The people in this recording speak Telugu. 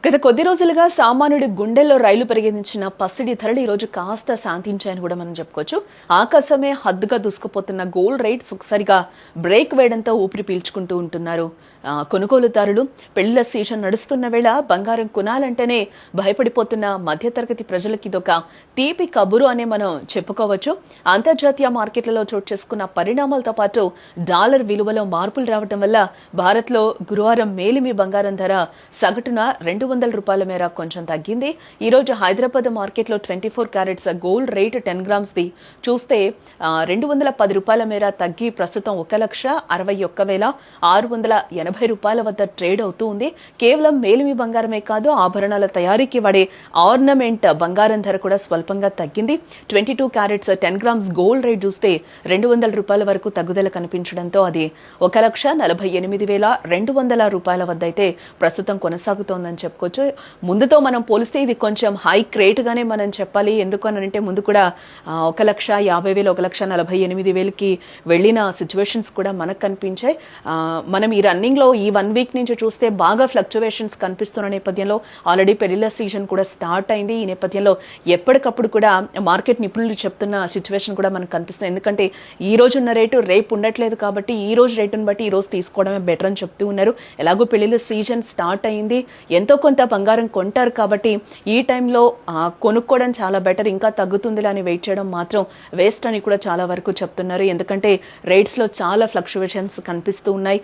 గత కొద్ది రోజులుగా సామాన్యుడి గుండెల్లో రైలు పరిగెత్తించిన పసిడి ధరలు ఈ రోజు కాస్త శాంతించాయని కూడా మనం చెప్పుకోవచ్చు. ఆకాశమే హద్దుగా దూసుకుపోతున్న గోల్డ్ రేట్స్ ఒకసారిగా బ్రేక్ వేయడంతో ఊపిరి పీల్చుకుంటూ ఉంటున్నారు కొనుగోలుదారులు. పెళ్లిళ్ల సీజన్ నడుస్తున్న వేళ బంగారం కొనాలంటేనే భయపడిపోతున్న మధ్యతరగతి ప్రజలకి ఇదొక తీపి కబురు అనే మనం చెప్పుకోవచ్చు. అంతర్జాతీయ మార్కెట్లలో చోటు చేసుకున్న పరిణామాలతో పాటు డాలర్ విలువలో మార్పులు రావడం వల్ల భారత్లో గురువారం మేలిమి బంగారం ధర సగటున $200 మేర కొంచెం తగ్గింది. ఈ రోజు హైదరాబాద్ మార్కెట్లో 24 carats gold rate 10 grams the చూస్తే $210 మేర తగ్గి ప్రస్తుతం 1,61,680 వద్ద ట్రేడ్ అవుతూ ఉంది. కేవలం మేలిమి బంగారమే కాదు, ఆభరణాల తయారీకి వాడే ఆర్నమెంట్ బంగారం ధర కూడా స్వల్పంగా తగ్గింది. 22 క్యారెట్స్ 10 గ్రామ్స్ గోల్డ్ రేట్ చూస్తే $200 వరకు తగ్గుదల కనిపించడంతో అది $1,48,200 వద్ద అయితే ప్రస్తుతం కొనసాగుతోందని చెప్పుకోవచ్చు. ముందుతో మనం పోలిస్తే ఇది కొంచెం హైక్ రేట్ గానే మనం చెప్పాలి. ఎందుకనంటే ముందు కూడా 1,50,000 1,48,000కి వెళ్ళిన సిచ్యువేషన్స్ కూడా మనకు కనిపించాయి. మనం ఈ రన్నింగ్ లో ఈ 1 వీక్ నుంచి చూస్తే బాగా ఫ్లక్చువేషన్స్ కనిపిస్తున్న నేపథ్యంలో ఆల్రెడీ పెళ్లిళ్ల సీజన్ కూడా స్టార్ట్ అయింది. ఈ నేపథ్యంలో ఎప్పటికప్పుడు కూడా మార్కెట్ నిపుణులు చెప్తున్న సిచ్యువేషన్ కూడా మనకు కనిపిస్తుంది. ఎందుకంటే ఈ రోజు ఉన్న రేటు రేపు ఉండట్లేదు కాబట్టి ఈ రోజు రేటును బట్టి ఈ రోజు తీసుకోవడమే బెటర్ అని చెప్తూ ఉన్నారు. ఎలాగో పెళ్లిళ్ల సీజన్ స్టార్ట్ అయింది, ఎంతో కొంత బంగారం కొంటారు కాబట్టి ఈ టైంలో కొనుక్కోవడం చాలా బెటర్. ఇంకా తగ్గుతుందిలే అని వెయిట్ చేయడం మాత్రం వేస్ట్ అని కూడా చాలా వరకు చెప్తున్నారు. ఎందుకంటే రేట్స్ లో చాలా ఫ్లక్చువేషన్స్ కనిపిస్తూ ఉన్నాయి.